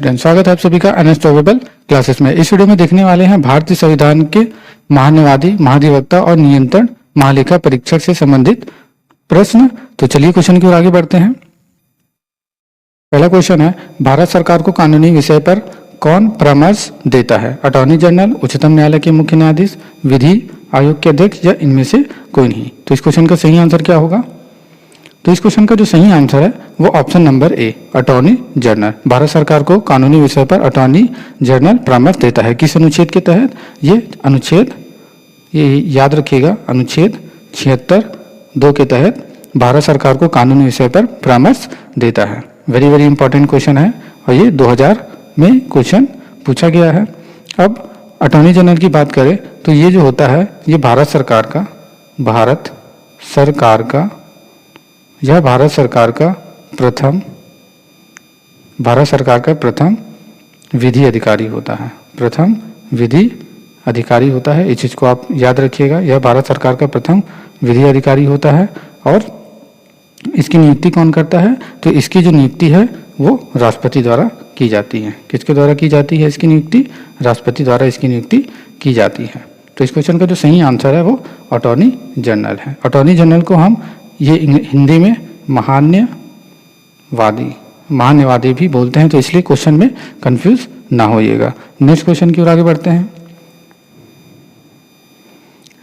Student, स्वागत है आप सभी का एनएस प्रोबेबल क्लासेस में। इस वीडियो में देखने वाले हैं भारतीय संविधान के महान्यायवादी, महाधिवक्ता और नियंत्रण महालेखा परीक्षक से संबंधित प्रश्न। तो चलिए क्वेश्चन की ओर आगे बढ़ते हैं। पहला क्वेश्चन है, भारत सरकार को कानूनी विषय पर कौन परामर्श देता है? अटॉर्नी जनरल, उच्चतम न्यायालय के मुख्य न्यायाधीश, विधि आयोग के अध्यक्ष या इनमें से कोई नहीं? तो इस क्वेश्चन का सही आंसर क्या होगा? तो इस क्वेश्चन का जो सही आंसर है वो option number A, attorney general. Bharat सरकार को कानूनी विषय पर अटॉर्नी जनरल परामर्श देता है। किस अनुच्छेद के तहत? ये याद रखिएगा, अनुच्छेद 76(2) के तहत भारत सरकार को कानूनी विषय पर परामर्श देता है। वेरी वेरी इंपॉर्टेंट क्वेश्चन है और ये 2000 में क्वेश्चन पूछा गया है। अब अटॉर्नी जनरल की बात करें तो ये जो होता है ये भारत सरकार प्रथम विधि अधिकारी होता है। प्रथम विधि अधिकारी होता है, इस चीज को आप याद रखिएगा। यह भारत सरकार का प्रथम विधि अधिकारी होता है। और इसकी नियुक्ति कौन करता है? तो इसकी जो नियुक्ति है वो राष्ट्रपति द्वारा की जाती है। किसके द्वारा की जाती है इसकी नियुक्ति? राष्ट्रपति द्वारा इसकी नियुक्ति की जाती है। तो इस क्वेश्चन का जो सही आंसर है वो अटॉर्नी जनरल है। अटॉर्नी जनरल को हम ये हिंदी में महान्यायवादी भी बोलते हैं, तो इसलिए क्वेश्चन में कंफ्यूज ना होइएगा। नेक्स्ट क्वेश्चन की ओर आगे बढ़ते हैं।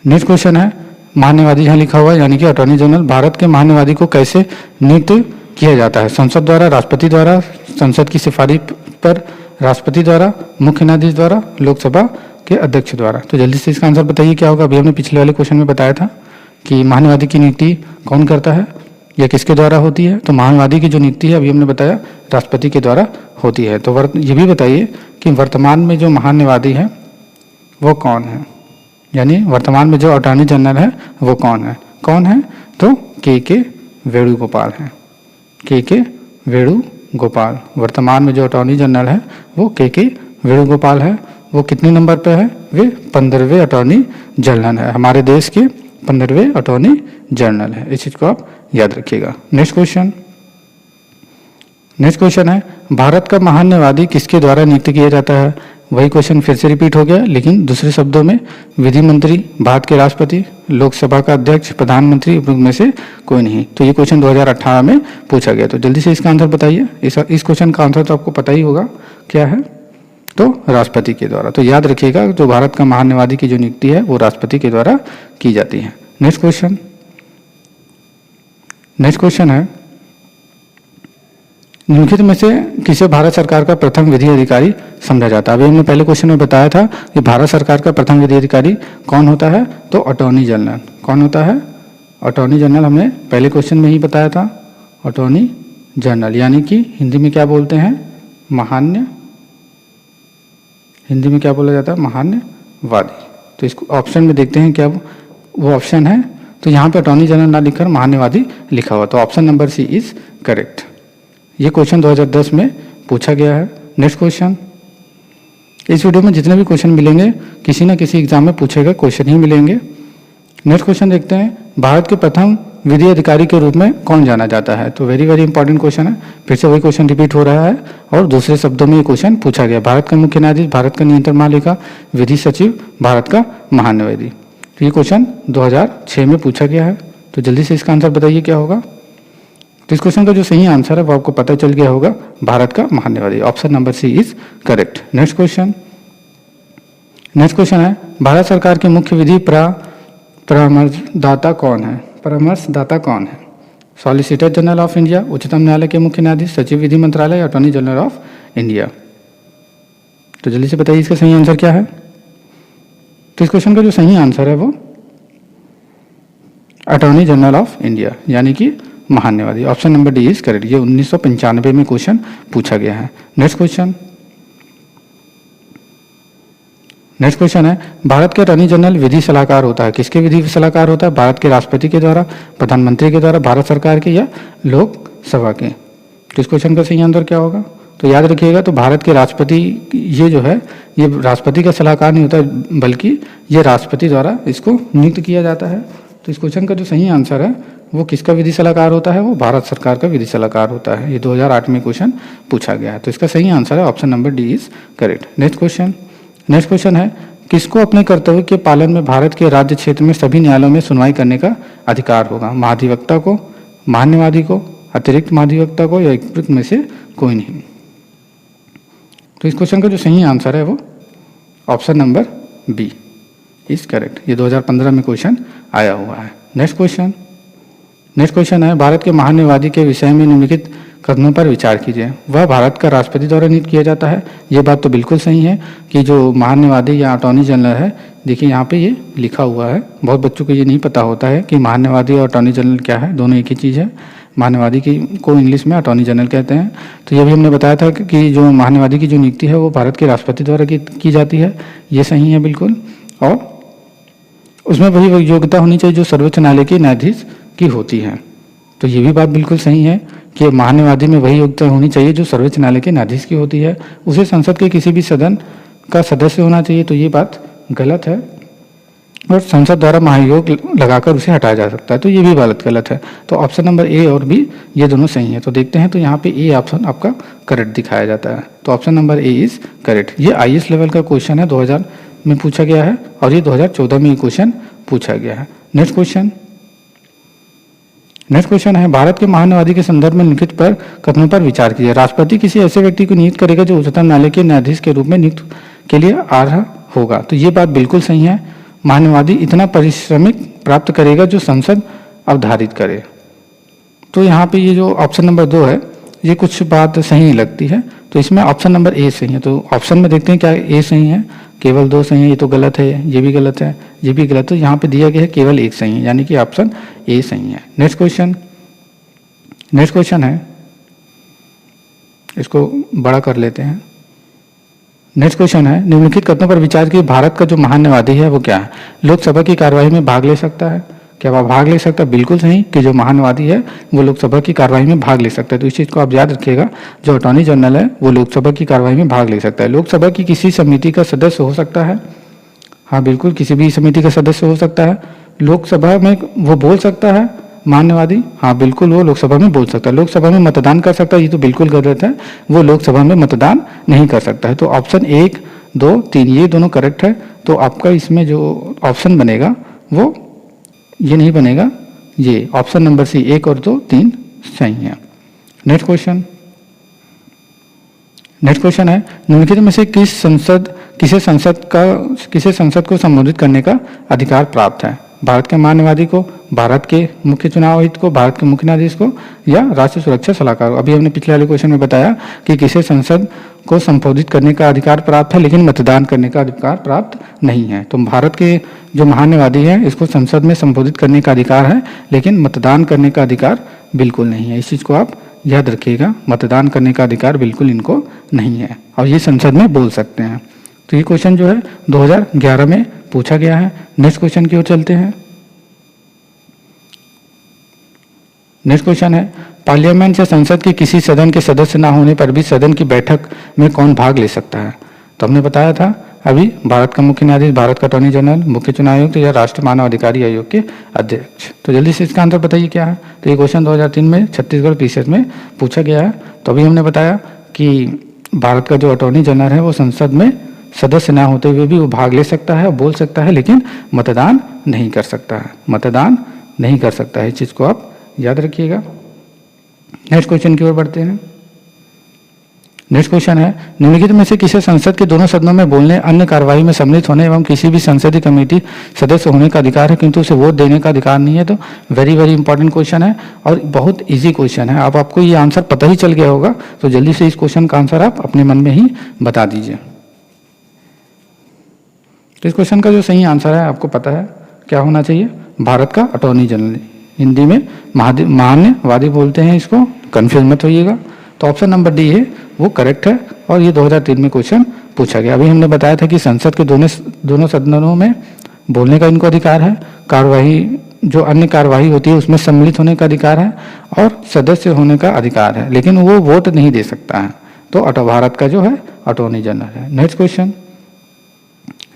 नेक्स्ट क्वेश्चन है, महान्यायवादी यहाँ लिखा हुआ है यानी कि अटॉर्नी जनरल। भारत के महान्यायवादी को कैसे नियुक्त किया जाता है? संसद द्वारा, राष्ट्रपति द्वारा, संसद की सिफारिश पर राष्ट्रपति द्वारा, मुख्य न्यायाधीश द्वारा, लोकसभा के अध्यक्ष द्वारा। तो जल्दी से इसका आंसर बताइए क्या होगा। अभी हमने पिछले वाले क्वेश्चन में बताया था कि महान्यायवादी की नियुक्ति कौन करता है या किसके द्वारा होती है? तो महान्यायवादी की जो नियुक्ति है अभी हमने बताया राष्ट्रपति के द्वारा होती है। तो ये भी बताइए कि वर्तमान में जो महान्यायवादी है वो कौन है, यानी वर्तमान में जो अटॉर्नी जनरल है वो कौन है? तो के वेणुगोपाल है। के वेणुगोपाल वर्तमान में जो अटॉर्नी जनरल है वो के वेणुगोपाल है। वो कितने नंबर पे है? वे 15वें अटॉर्नी जनरल है। हमारे देश के 15वें अटॉर्नी जनरल है। इस चीज को आप याद रखिएगा। नेक्स्ट क्वेश्चन है, भारत का महान्यायवादी किसके द्वारा नियुक्त किया जाता है? वही क्वेश्चन फिर से रिपीट हो गया, लेकिन दूसरे शब्दों में विधि मंत्री, भारत के राष्ट्रपति, लोकसभा का अध्यक्ष, प्रधानमंत्री में से कोई नहीं। तो ये क्वेश्चन 2018 में पूछा गया। तो जल्दी से इसका आंसर बताइए। इस क्वेश्चन का आंसर तो आपको पता ही होगा क्या है, तो राष्ट्रपति के द्वारा। तो याद रखिएगा, जो भारत का महान्यायवादी की जो नियुक्ति है वो राष्ट्रपति के द्वारा की जाती है। नेक्स्ट क्वेश्चन है, निम्नलिखित में से किसे भारत सरकार का प्रथम विधि अधिकारी समझा जाता है? अभी हमने पहले क्वेश्चन में बताया था कि भारत सरकार का प्रथम विधि अधिकारी कौन होता है? तो अटॉर्नी जनरल। कौन होता है? Attorney general. हमने पहले क्वेश्चन में ही बताया था, अटॉर्नी जनरल, यानी कि हिंदी में क्या बोलते हैं? हिंदी में क्या बोला जाता है? महान्यायवादी। तो इसको ऑप्शन में देखते हैं क्या वो ऑप्शन है। तो यहाँ पे अटॉर्नी जनरल ना लिखकर महान्यायवादी लिखा हुआ, तो option number C is correct. ये क्वेश्चन 2010 में पूछा गया है। नेक्स्ट क्वेश्चन, इस वीडियो में जितने भी क्वेश्चन मिलेंगे किसी न किसी एग्जाम में पूछे गए क्वेश्चन ही मिलेंगे। नेक्स्ट क्वेश्चन देखते हैं, भारत के प्रथम विधि अधिकारी के रूप में कौन जाना जाता है? तो वेरी वेरी इंपॉर्टेंट क्वेश्चन है। फिर से वही क्वेश्चन रिपीट हो रहा है और दूसरे शब्दों में ये क्वेश्चन पूछा गया। भारत का मुख्य न्यायाधीश, भारत का नियंत्रण महालेखा, विधि सचिव, भारत का महान्यायवादी। तो ये क्वेश्चन 2006 में पूछा गया है। तो जल्दी से इसका आंसर बताइए क्या होगा। तो इस क्वेश्चन का जो सही आंसर है वो आपको पता चल गया होगा, भारत का महान्यायवादी। Option number C is correct. Next question है, भारत सरकार के मुख्य विधि परामर्शदाता कौन है? सॉलिसिटर जनरल ऑफ इंडिया, उच्चतम न्यायालय के मुख्य न्यायाधीश, सचिव विधि मंत्रालय, अटॉर्नी जनरल ऑफ इंडिया। तो जल्दी से बताइए इसका सही आंसर क्या है। तो इस क्वेश्चन का जो सही आंसर है वो अटॉर्नी जनरल ऑफ इंडिया, यानी कि महान्यायवादी। Option number D is correct. ये 1995 में क्वेश्चन पूछा गया है। नेक्स्ट क्वेश्चन है, भारत के अटॉर्नी जनरल विधि सलाहकार होता है। किसके विधि सलाहकार होता है? भारत के राष्ट्रपति के द्वारा, प्रधानमंत्री के द्वारा, भारत सरकार के या लोकसभा के। तो इस क्वेश्चन का सही आंसर क्या होगा? तो याद रखिएगा, तो भारत के राष्ट्रपति ये जो है ये राष्ट्रपति का सलाहकार नहीं होता, बल्कि ये राष्ट्रपति द्वारा इसको नियुक्त किया जाता है। तो इस क्वेश्चन का जो सही आंसर है वो किसका विधि सलाहकार होता है? वो भारत सरकार का विधि सलाहकार होता है। ये 2008 में क्वेश्चन पूछा गया है। तो इसका सही आंसर है option number D is correct. Next question है, किसको अपने कर्तव्य के पालन में भारत के राज्य क्षेत्र में सभी न्यायालयों में सुनवाई करने का अधिकार होगा? महाधिवक्ता को, महान्यायवादी को, अतिरिक्त महाधिवक्ता को, या उपयुक्त में से कोई नहीं? तो इस क्वेश्चन का जो सही आंसर है वो option number B is correct. ये 2015 में क्वेश्चन आया हुआ है। नेक्स्ट क्वेश्चन है, भारत के महान्यायवादी के विषय में निम्नलिखित कथनों पर विचार कीजिए। वह भारत का राष्ट्रपति द्वारा नियुक्त किया जाता है। ये बात तो बिल्कुल सही है कि जो महान्यायवादी या अटॉर्नी जनरल है, देखिए यहाँ पे ये लिखा हुआ है। बहुत बच्चों को ये नहीं पता होता है कि महान्यायवादी और अटॉर्नी जनरल क्या है, दोनों एक ही चीज़ है। महान्यायवादी की को इंग्लिश में अटॉर्नी जनरल कहते हैं। तो ये भी हमने बताया था कि जो महान्यायवादी की जो नियुक्ति है वो भारत के राष्ट्रपति द्वारा की जाती है। ये सही है बिल्कुल। और उसमें वही योग्यता होनी चाहिए जो सर्वोच्च न्यायालय के न्यायाधीश की होती है। तो ये भी बात बिल्कुल सही है कि महान्यायवादी में वही योग्यता होनी चाहिए जो सर्वोच्च न्यायालय के न्यायाधीश की होती है। उसे संसद के किसी भी सदन का सदस्य होना चाहिए। तो ये बात गलत है और संसद द्वारा महाभियोग लगाकर उसे हटाया जा सकता है। तो ये भी बात गलत है। तो ऑप्शन नंबर ए और बी ये दोनों सही है। तो देखते हैं, तो यहाँ पे ए ऑप्शन आपका करेक्ट दिखाया जाता है। तो option number A is correct. ये IAS लेवल का क्वेश्चन है, 2000 में पूछा गया है और ये 2014 में ये क्वेश्चन पूछा गया है। नेक्स्ट क्वेश्चन है, भारत के महान्यायवादी के संदर्भ में लिखित पर कथनों पर विचार कीजिए। राष्ट्रपति किसी ऐसे व्यक्ति को नियुक्त करेगा जो उच्चतम न्यायालय के न्यायाधीश के रूप में नियुक्त के लिए अर्ह होगा। तो ये बात बिल्कुल सही है। महान्यायवादी इतना पारिश्रमिक प्राप्त करेगा जो संसद अवधारित करे। तो यहाँ पे ये जो ऑप्शन नंबर 2 है, ये कुछ बात सही नहीं लगती है। तो इसमें ऑप्शन नंबर ए सही है। तो ऑप्शन में देखते हैं क्या ए सही है, केवल 2 सही है। ये तो गलत है, ये भी गलत है, ये भी गलत है। यहाँ पे दिया गया है केवल 1 सही है, यानी कि ऑप्शन ए सही है। नेक्स्ट क्वेश्चन है, इसको बड़ा कर लेते हैं। नेक्स्ट क्वेश्चन है, निम्नलिखित कथनों पर विचार की भारत का जो महान्यायवादी है वो क्या है? लोकसभा की कार्यवाही में भाग ले सकता है। क्या वह भाग ले सकता है? बिल्कुल सही कि जो महान्यायवादी है वो लोकसभा की कार्यवाही में भाग ले सकता है। तो इस चीज़ को आप याद रखिएगा, जो अटॉर्नी जनरल है वो लोकसभा की कार्यवाही में भाग ले सकता है। लोकसभा की किसी समिति का सदस्य हो सकता है। हाँ बिल्कुल, किसी भी समिति का सदस्य हो सकता है। लोकसभा में वो बोल सकता है महान्यायवादी। हाँ बिल्कुल, वो लोकसभा में बोल सकता है। लोकसभा में मतदान कर सकता है, ये तो बिल्कुल गलत है। वो लोकसभा में मतदान नहीं कर सकता है। तो ऑप्शन 1, 2, 3 ये दोनों करेक्ट है। तो आपका इसमें जो ऑप्शन बनेगा वो ये नहीं बनेगा, ये ऑप्शन नंबर सी 1 और 2, 3 सही है। नेक्स्ट क्वेश्चन है, निम्नलिखित में से किसे संसद को संबोधित करने का अधिकार प्राप्त है? भारत के महान्यायवादी को, भारत के मुख्य चुनाव आयुक्त को, भारत के मुख्य न्यायाधीश को, या राष्ट्रीय सुरक्षा सलाहकार को? अभी हमने पिछले वाले क्वेश्चन में बताया कि किसे संसद को संबोधित करने का अधिकार प्राप्त है, लेकिन मतदान करने का अधिकार प्राप्त नहीं है। तो भारत के जो महान्यायवादी है इसको संसद में संबोधित करने का अधिकार है, लेकिन मतदान करने का अधिकार बिल्कुल नहीं है। इस चीज़ को आप याद रखिएगा, मतदान करने का अधिकार बिल्कुल इनको नहीं है और ये संसद में बोल सकते हैं। तो ये क्वेश्चन जो है 2011 में पूछा गया है। नेक्स्ट क्वेश्चन की ओर चलते हैं। नेक्स्ट क्वेश्चन है, पार्लियामेंट या संसद के किसी सदन के सदस्य ना होने पर भी सदन की बैठक में कौन भाग ले सकता है? तो हमने बताया था अभी, भारत का मुख्य न्यायाधीश, भारत का अटॉर्नी जनरल, मुख्य चुनाव आयुक्त या राष्ट्रीय मानव अधिकारी आयोग के अध्यक्ष। तो जल्दी से इसका आंसर बताइए क्या है? तो ये क्वेश्चन 2003 में छत्तीसगढ़ पीसीएस में पूछा गया है। तो अभी हमने बताया कि भारत का जो अटॉर्नी जनरल है वो संसद में सदस्य ना होते हुए भी वो भाग ले सकता है, बोल सकता है, लेकिन मतदान नहीं कर सकता है। मतदान नहीं कर सकता है, इस चीज़ को आप याद रखिएगा। नेक्स्ट क्वेश्चन की ओर बढ़ते हैं। नेक्स्ट क्वेश्चन है, निम्नलिखित में से किसे संसद के दोनों सदनों में बोलने, अन्य कार्यवाही में सम्मिलित होने एवं किसी भी संसदीय कमेटी सदस्य होने का अधिकार है किंतु उसे वोट देने का अधिकार नहीं है? तो वेरी इंपॉर्टेंट क्वेश्चन है और बहुत इजी क्वेश्चन है। अब आपको ये आंसर पता ही चल गया होगा, तो जल्दी से इस क्वेश्चन का आंसर आप अपने मन में ही बता दीजिए। तो इस क्वेश्चन का जो सही आंसर है आपको पता है क्या होना चाहिए? भारत का अटॉर्नी जनरल, हिंदी में महान्यायवादी बोलते हैं इसको, कंफ्यूज मत होइएगा। तो ऑप्शन नंबर डी है वो करेक्ट है और ये 2003 में क्वेश्चन पूछा गया। अभी हमने बताया था कि संसद के दोनों सदनों में बोलने का इनको अधिकार है, कार्यवाही जो अन्य कार्यवाही होती है उसमें सम्मिलित होने का अधिकार है और सदस्य होने का अधिकार है, लेकिन वो वोट नहीं दे सकता है। तो भारत का जो है अटॉर्नी जनरल है। नेक्स्ट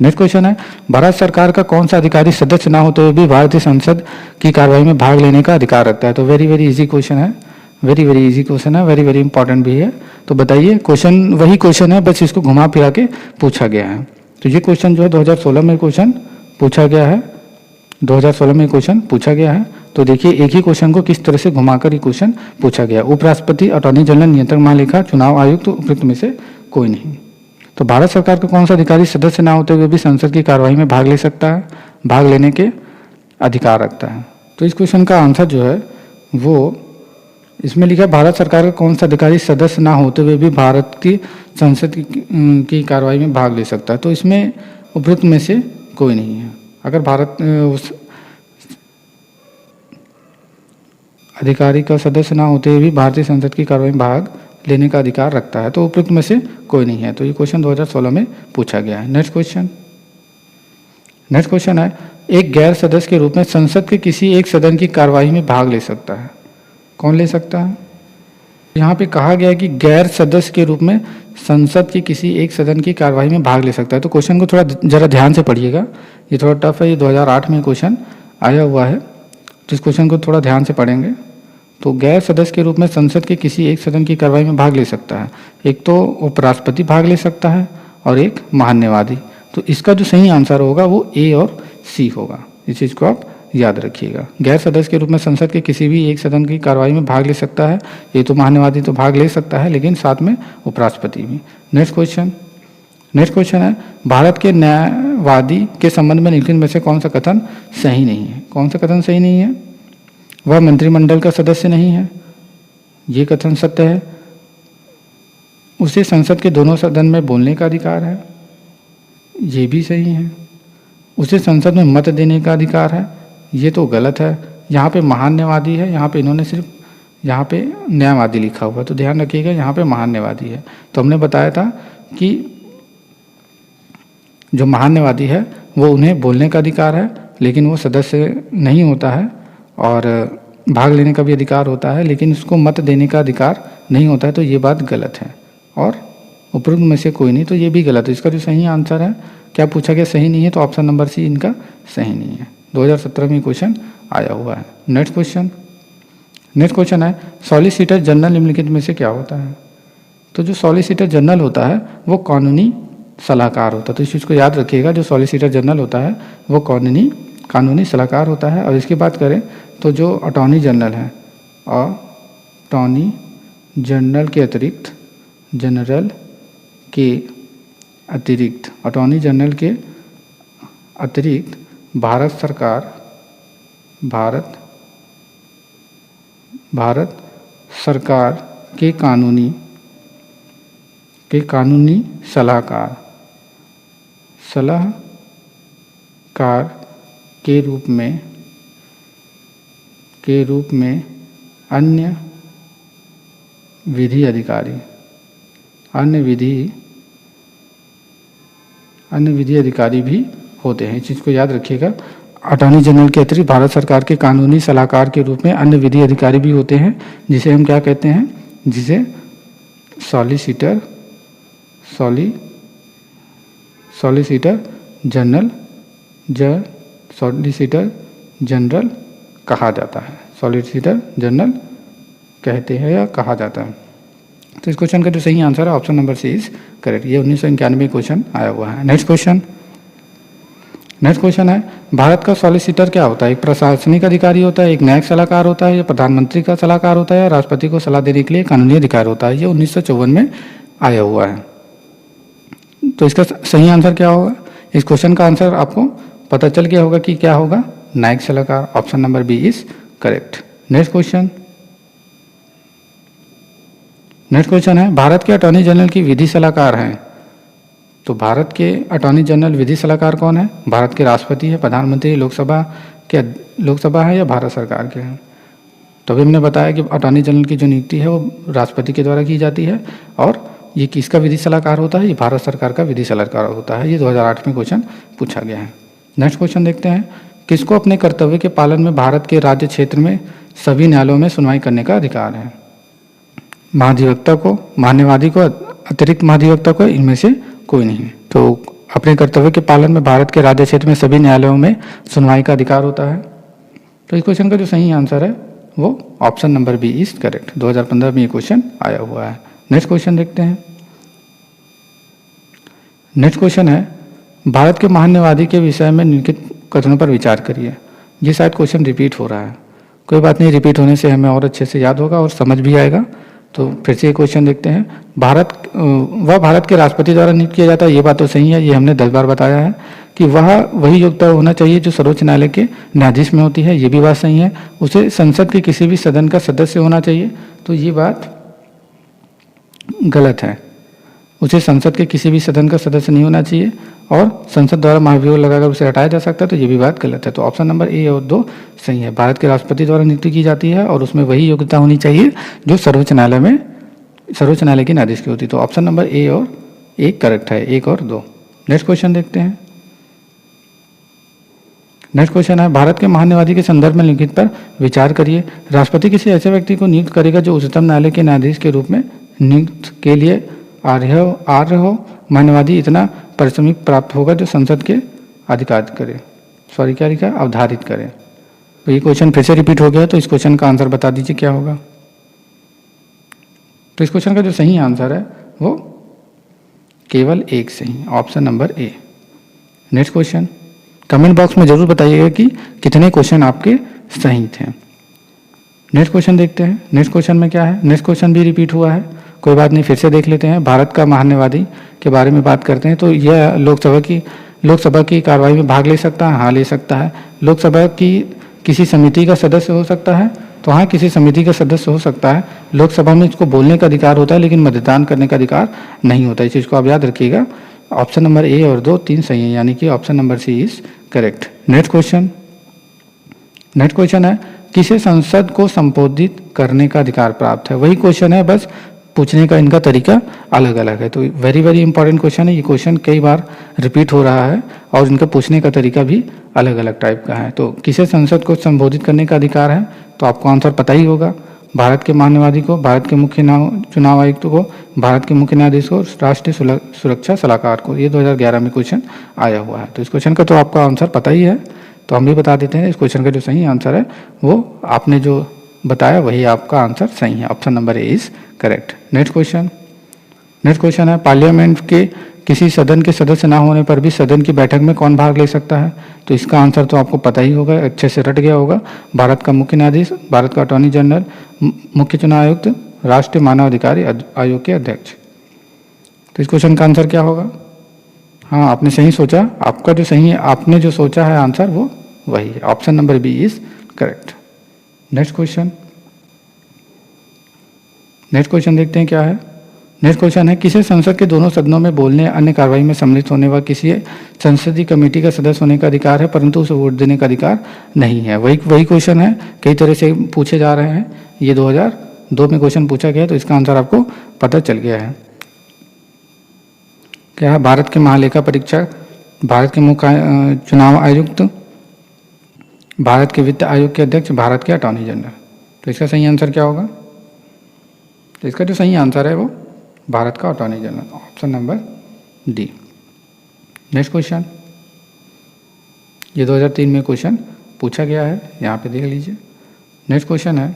नेक्स्ट क्वेश्चन है, भारत सरकार का कौन सा अधिकारी सदस्य ना होते हुए भी भारतीय संसद की कार्रवाई में भाग लेने का अधिकार रखता है? तो वेरी वेरी इजी क्वेश्चन है, वेरी वेरी इजी क्वेश्चन है, वेरी वेरी इंपॉर्टेंट भी है। तो बताइए, क्वेश्चन वही क्वेश्चन है, बस इसको घुमा फिरा के पूछा गया है। तो ये क्वेश्चन जो है 2016 में क्वेश्चन पूछा गया है, 2016 में क्वेश्चन पूछा गया है। तो देखिए एक ही क्वेश्चन को किस तरह से घुमाकर ये क्वेश्चन पूछा गया। उपराष्ट्रपति, अटॉर्नी जनरल, नियंत्रक महालेखा, चुनाव आयुक्त, तो उपयुक्त में से कोई नहीं। तो भारत सरकार का कौन सा अधिकारी सदस्य ना होते हुए भी संसद की कार्यवाही में भाग ले सकता है, भाग लेने के अधिकार रखता है? तो इस क्वेश्चन का आंसर जो है वो इसमें लिखा है, भारत सरकार का कौन सा अधिकारी सदस्य ना होते हुए भी भारत की संसद की कार्रवाई में भाग ले सकता है? तो इसमें उपयुक्त में से कोई नहीं है। अगर भारत उस अधिकारी का सदस्य ना होते हुए भी भारतीय संसद की कार्रवाई में भाग लेने का अधिकार रखता है, तो उपयुक्त में से कोई नहीं है। तो ये क्वेश्चन 2016 में पूछा गया है। नेक्स्ट क्वेश्चन है, एक गैर सदस्य के रूप में संसद के किसी एक सदन की कार्यवाही में भाग ले सकता है? कौन ले सकता है? यहाँ पे कहा गया है कि गैर सदस्य के रूप में संसद की किसी एक सदन की कार्यवाही में भाग ले सकता है। तो क्वेश्चन को थोड़ा जरा ध्यान से पढ़िएगा, ये थोड़ा टफ है, ये 2008 में क्वेश्चन आया हुआ है। तो इस क्वेश्चन को थोड़ा ध्यान से पढ़ेंगे। तो गैर सदस्य के रूप में संसद के किसी एक सदन की कार्रवाई में भाग ले सकता है, एक तो उपराष्ट्रपति भाग ले सकता है और एक महान्यायवादी। तो इसका जो सही आंसर होगा वो ए और सी होगा, इस चीज़ को आप याद रखिएगा। गैर सदस्य के रूप में संसद के किसी भी एक सदन की कार्रवाई में भाग ले सकता है, ये तो महान्यायवादी तो भाग ले सकता है, लेकिन साथ में उपराष्ट्रपति भी। नेक्स्ट क्वेश्चन है, भारत के न्यायवादी के संबंध में निम्नलिखित में से कौन सा कथन सही नहीं है? कौन सा कथन सही नहीं है? वह मंत्रिमंडल का सदस्य नहीं है, ये कथन सत्य है। उसे संसद के दोनों सदन में बोलने का अधिकार है, ये भी सही है। उसे संसद में मत देने का अधिकार है, ये तो गलत है। यहाँ पे महान्यायवादी है, यहाँ पे इन्होंने सिर्फ यहाँ पे न्यायवादी लिखा हुआ है, तो ध्यान रखिएगा यहाँ पे महान्यायवादी है। तो हमने बताया था कि जो महान्यायवादी है वो उन्हें बोलने का अधिकार है, लेकिन वो सदस्य नहीं होता है, और भाग लेने का भी अधिकार होता है, लेकिन उसको मत देने का अधिकार नहीं होता है। तो ये बात गलत है, और उपयुक्त में से कोई नहीं, तो ये भी गलत है। इसका जो सही आंसर है, क्या पूछा गया, सही नहीं है, तो ऑप्शन नंबर सी इनका सही नहीं है। 2017 में क्वेश्चन आया हुआ है। नेक्स्ट क्वेश्चन है, सॉलिसिटर जनरल निम्नलिखित में से क्या होता है? तो जो सॉलिसिटर जनरल होता है वो कानूनी सलाहकार होता है। तो इस चीज़ को याद रखिएगा, जो सॉलिसिटर जनरल होता है वो कानूनी सलाहकार होता है। और इसकी बात करें तो जो अटॉर्नी जनरल है, अटॉर्नी जनरल के अतिरिक्त अटॉर्नी जनरल के अतिरिक्त भारत सरकार के कानूनी सलाहकार के रूप में अन्य विधि अधिकारी भी होते हैं। इस चीज़ को याद रखिएगा, अटॉर्नी जनरल के अतिरिक्त भारत सरकार के कानूनी सलाहकार के रूप में अन्य विधि अधिकारी भी होते हैं, जिसे हम क्या कहते हैं, जिसे सॉलिसिटर जनरल कहा जाता है। सॉलिसिटर जनरल कहते हैं या कहा जाता है। तो इस क्वेश्चन का जो सही आंसर है option number C is correct. ये 1991 क्वेश्चन आया हुआ है। नेक्स्ट क्वेश्चन है, भारत का सॉलिसिटर क्या होता है? एक प्रशासनिक अधिकारी होता है, एक न्यायिक सलाहकार होता है, या प्रधानमंत्री का सलाहकार होता है, या राष्ट्रपति को सलाह देने के लिए कानूनी अधिकार होता है। ये 1954 में आया हुआ है। तो इसका सही आंसर क्या होगा? इस क्वेश्चन का आंसर आपको पता चल गया होगा कि क्या होगा, न्यायिक सलाहकार। Option number B is correct. Next question है, भारत के अटॉर्नी जनरल की विधि सलाहकार हैं। तो भारत के अटॉर्नी जनरल विधि सलाहकार कौन है? भारत के राष्ट्रपति है, प्रधानमंत्री, लोकसभा है, या भारत सरकार के हैं? तो अभी हमने बताया कि अटॉर्नी जनरल की जो नियुक्ति है वो राष्ट्रपति के द्वारा की जाती है, और ये किसका विधि सलाहकार होता है? ये भारत सरकार का विधि सलाहकार होता है। ये 2008 में क्वेश्चन पूछा गया है। नेक्स्ट क्वेश्चन देखते हैं, किसको अपने कर्तव्य के पालन में भारत के राज्य क्षेत्र में सभी न्यायालयों में सुनवाई करने का अधिकार है? महाधिवक्ता को, महान्यायवादी को, अतिरिक्त महाधिवक्ता को, इनमें से कोई नहीं। तो अपने कर्तव्य के पालन में भारत के राज्य क्षेत्र में सभी न्यायालयों में सुनवाई का अधिकार होता है। तो इस क्वेश्चन का जो सही आंसर है वो option number B is correct. 2015 में ये क्वेश्चन आया हुआ है। नेक्स्ट क्वेश्चन देखते हैं। नेक्स्ट क्वेश्चन है भारत के महान न्यायवादी के विषय में निम्नलिखित कथनों पर विचार करिए। ये शायद क्वेश्चन रिपीट हो रहा है, कोई बात नहीं, रिपीट होने से हमें और अच्छे से याद होगा और समझ भी आएगा। तो फिर से ये क्वेश्चन देखते हैं। भारत के राष्ट्रपति द्वारा नियुक्त किया जाता है, ये बात तो सही है, ये हमने 10 बार बताया है कि वह वही योग्यता होना चाहिए जो सर्वोच्च न्यायालय के न्यायाधीश में होती है, ये भी बात सही है। उसे संसद के किसी भी सदन का सदस्य होना चाहिए, तो ये बात गलत है। उसे संसद के किसी भी सदन का सदस्य नहीं होना चाहिए और संसद द्वारा महाभियोग लगाकर उसे हटाया जा सकता है, तो ये भी बात गलत है। तो ऑप्शन नंबर ए और 2 सही है। भारत के राष्ट्रपति द्वारा नियुक्ति की जाती है और उसमें वही योग्यता होनी चाहिए जो सर्वोच्च न्यायालय की न्यायाधीश की होती है। तो ऑप्शन नंबर ए और 1 करेक्ट है, 1 और 2। नेक्स्ट क्वेश्चन देखते हैं। नेक्स्ट क्वेश्चन है भारत के महान न्यायवादी के संदर्भ में लिखित पर विचार करिए। राष्ट्रपति किसी ऐसे व्यक्ति को नियुक्त करेगा जो उच्चतम न्यायालय के न्यायाधीश के रूप में नियुक्त के लिए आर्य हो। मान्यवादी इतना पारिश्रमिक प्राप्त होगा जो संसद के अधिकार करे, सॉरी क्या लिखा, अवधारित करे। तो ये क्वेश्चन फिर से रिपीट हो गया, तो इस क्वेश्चन का आंसर बता दीजिए क्या होगा। तो इस क्वेश्चन का जो सही आंसर है वो केवल 1 सही, option number A. Next question, comment box में जरूर बताइएगा कि कितने क्वेश्चन आपके सही थे। नेक्स्ट क्वेश्चन देखते हैं। नेक्स्ट क्वेश्चन में क्या है, नेक्स्ट क्वेश्चन भी रिपीट हुआ है, कोई बात नहीं, फिर से देख लेते हैं। भारत का महान न्यायवादी के बारे में बात करते हैं। तो यह लोकसभा की कार्रवाई में भाग ले सकता है, हाँ ले सकता है। लोकसभा की किसी समिति का सदस्य हो सकता है, तो हाँ किसी समिति का सदस्य हो सकता है। लोकसभा में इसको बोलने का अधिकार होता है लेकिन मतदान करने का अधिकार नहीं होता, इस चीज़ को आप याद रखिएगा। ऑप्शन नंबर ए और 2 3 सही है, यानी कि option number C is correct. Next question है किसे संसद को संबोधित करने का अधिकार प्राप्त है। वही क्वेश्चन है, बस पूछने का इनका तरीका अलग अलग है। तो वेरी इंपॉर्टेंट क्वेश्चन है, ये क्वेश्चन कई बार रिपीट हो रहा है और इनका पूछने का तरीका भी अलग अलग टाइप का है। तो किसे संसद को संबोधित करने का अधिकार है, तो आपको आंसर पता ही होगा। भारत के महान न्यायवादी को, भारत के मुख्य चुनाव आयुक्त को, भारत के मुख्य न्यायाधीश को, राष्ट्रीय सुरक्षा सलाहकार को। ये 2011 में क्वेश्चन आया हुआ है। तो इस क्वेश्चन का तो आपका आंसर पता ही है, तो हम भी बता देते हैं। इस क्वेश्चन का जो सही आंसर है वो आपने जो बताया वही आपका आंसर सही है, option number A is correct. Next question है पार्लियामेंट के किसी सदन के सदस्य ना होने पर भी सदन की बैठक में कौन भाग ले सकता है। तो इसका आंसर तो आपको पता ही होगा, अच्छे से रट गया होगा। भारत का मुख्य न्यायाधीश, भारत का अटॉर्नी जनरल, मुख्य चुनाव आयुक्त, राष्ट्रीय मानव अधिकारी आयोग के अध्यक्ष। तो इस क्वेश्चन का आंसर क्या होगा। हाँ आपने सही सोचा, आपका जो सही है, आपने जो सोचा है आंसर वो वही है, option number B is correct. Next question देखते हैं क्या है। नेक्स्ट क्वेश्चन है किसे संसद के दोनों सदनों में बोलने अन्य कार्रवाई में सम्मिलित होने व किसी संसदीय कमेटी का सदस्य होने का अधिकार है परंतु उसे वोट देने का अधिकार नहीं है। वही क्वेश्चन है, कई तरह से पूछे जा रहे हैं। ये 2002 में क्वेश्चन पूछा गया, तो इसका आंसर आपको पता चल गया है। क्या है, भारत के महालेखा परीक्षक, भारत के मुख्य चुनाव आयुक्त, भारत के वित्त आयोग के अध्यक्ष, भारत के अटॉर्नी जनरल। तो इसका सही आंसर क्या होगा। तो इसका जो सही आंसर है वो भारत का attorney general, option number D. Next question, ये 2003 में क्वेश्चन पूछा गया है, यहाँ पे देख लीजिए। नेक्स्ट क्वेश्चन है,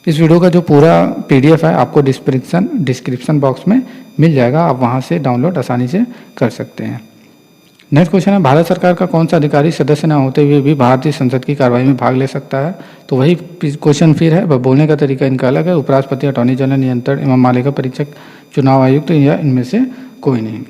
इस वीडियो का जो पूरा PDF है आपको डिस्क्रिप्शन बॉक्स में मिल जाएगा, आप वहाँ से डाउनलोड आसानी से कर सकते हैं। नेक्स्ट क्वेश्चन है, भारत सरकार का कौन सा अधिकारी सदस्य न होते हुए भी भारतीय संसद की कार्रवाई में भाग ले सकता है। तो वही क्वेश्चन फिर है, बोलने का तरीका इनका अलग है। उपराष्ट्रपति, अटॉर्नी जनरल, नियंत्रण एवं महालेखा परीक्षक, चुनाव आयुक्त या इनमें से कोई नहीं।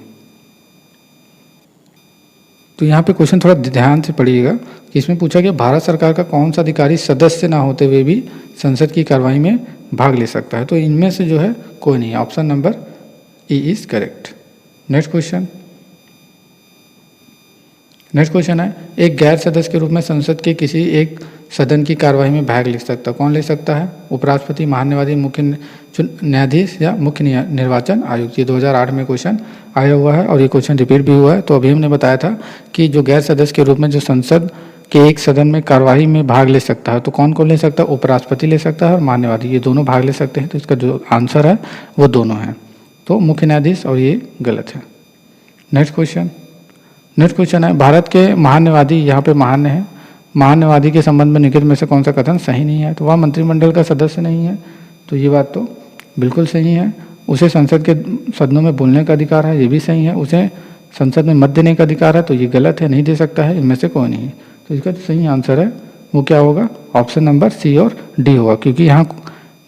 तो यहाँ पे क्वेश्चन थोड़ा ध्यान से पढ़िएगा कि इसमें पूछा गया भारत सरकार का कौन सा अधिकारी सदस्य ना होते हुए भी संसद की कार्रवाई में भाग ले सकता है। तो इनमें से जो है कोई नहीं, option number E is correct. Next question है, एक गैर सदस्य के रूप में संसद के किसी एक सदन की कार्रवाई में भाग ले सकता है। कौन ले सकता है। उपराष्ट्रपति, महान्यायवादी, मुख्य न्यायाधीश या मुख्य निर्वाचन आयुक्त। ये 2008 में क्वेश्चन आया हुआ है और ये क्वेश्चन रिपीट भी हुआ है। तो अभी हमने बताया था कि जो गैर सदस्य के रूप में जो संसद के एक सदन में कार्रवाई में भाग ले सकता है, तो कौन कौन ले सकता है। उपराष्ट्रपति ले सकता है और महान्यायवादी, ये दोनों भाग ले सकते हैं। तो इसका जो आंसर है वो दोनों है, तो मुख्य न्यायाधीश, और ये गलत है। नेक्स्ट क्वेश्चन, नेक्स्ट क्वेश्चन है, भारत के महान्यवादी, यहाँ पे महान्य है, महान्यवादी के संबंध में निम्नलिखित में से कौन सा कथन सही नहीं है? तो वह मंत्रिमंडल का सदस्य नहीं है, तो ये बात तो बिल्कुल सही है। उसे संसद के सदनों में बोलने का अधिकार है, ये भी सही है। उसे संसद में मत देने का अधिकार है, तो ये गलत है, नहीं दे सकता है। इनमें से कोई नहीं है, तो इसका जो सही आंसर है वो क्या होगा? ऑप्शन नंबर सी और डी होगा, क्योंकि यहाँ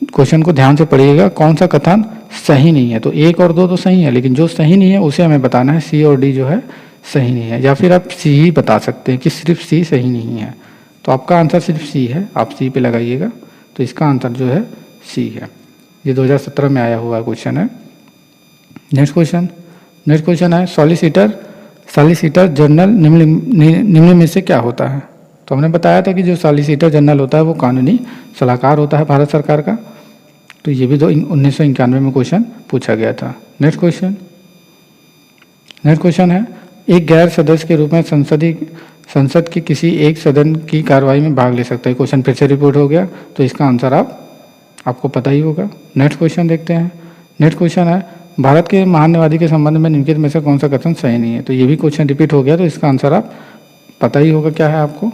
क्वेश्चन को ध्यान से पढ़िएगा, कौन सा कथन सही नहीं है। तो 1 और 2 तो सही है, लेकिन जो सही नहीं है उसे हमें बताना है, सी और डी जो है सही नहीं है। या फिर आप सी ही बता सकते हैं कि सिर्फ सी सही नहीं है, तो आपका आंसर सिर्फ सी है, आप सी पे लगाइएगा। तो इसका आंसर जो है सी है। ये 2017 में आया हुआ क्वेश्चन है। नेक्स्ट क्वेश्चन है, सॉलिसिटर जनरल निम्न में से क्या होता है? तो हमने बताया था कि जो सॉलिसिटर जनरल होता है वो कानूनी सलाहकार होता है भारत सरकार का। तो ये भी 1991 में क्वेश्चन पूछा गया था। नेक्स्ट क्वेश्चन है, एक गैर सदस्य के रूप में संसद की किसी एक सदन की कार्रवाई में भाग ले सकता है। क्वेश्चन फिर से रिपोर्ट हो गया, तो इसका आंसर आपको पता ही होगा। नेक्स्ट क्वेश्चन देखते हैं। नेक्स्ट क्वेश्चन है, भारत के महान्यवादी के संबंध में निम्नलिखित में से कौन सा कथन सही नहीं है? तो ये भी क्वेश्चन रिपीट हो गया, तो इसका आंसर आप पता ही होगा क्या है आपको।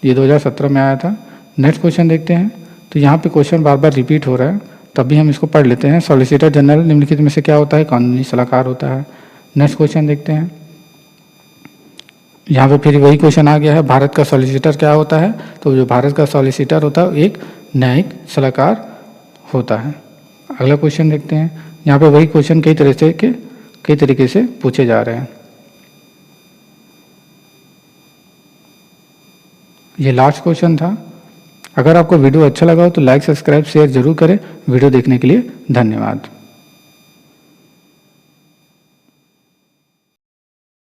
ये 2017 में आया था। नेक्स्ट क्वेश्चन देखते हैं। तो यहाँ पे क्वेश्चन बार बार रिपीट हो रहा है, तब भी हम इसको पढ़ लेते हैं। सॉलिसिटर जनरल निम्नलिखित में से क्या होता है? कानूनी सलाहकार होता है। नेक्स्ट क्वेश्चन देखते हैं। यहाँ पे फिर वही क्वेश्चन आ गया है, भारत का सॉलिसिटर क्या होता है? तो जो भारत का सॉलिसिटर होता है एक न्यायिक सलाहकार होता है। अगला क्वेश्चन देखते हैं। यहाँ पे वही क्वेश्चन कई तरीके से पूछे जा रहे हैं। ये लास्ट क्वेश्चन था। अगर आपको वीडियो अच्छा लगा हो तो लाइक, सब्सक्राइब, शेयर जरूर करें। वीडियो देखने के लिए धन्यवाद।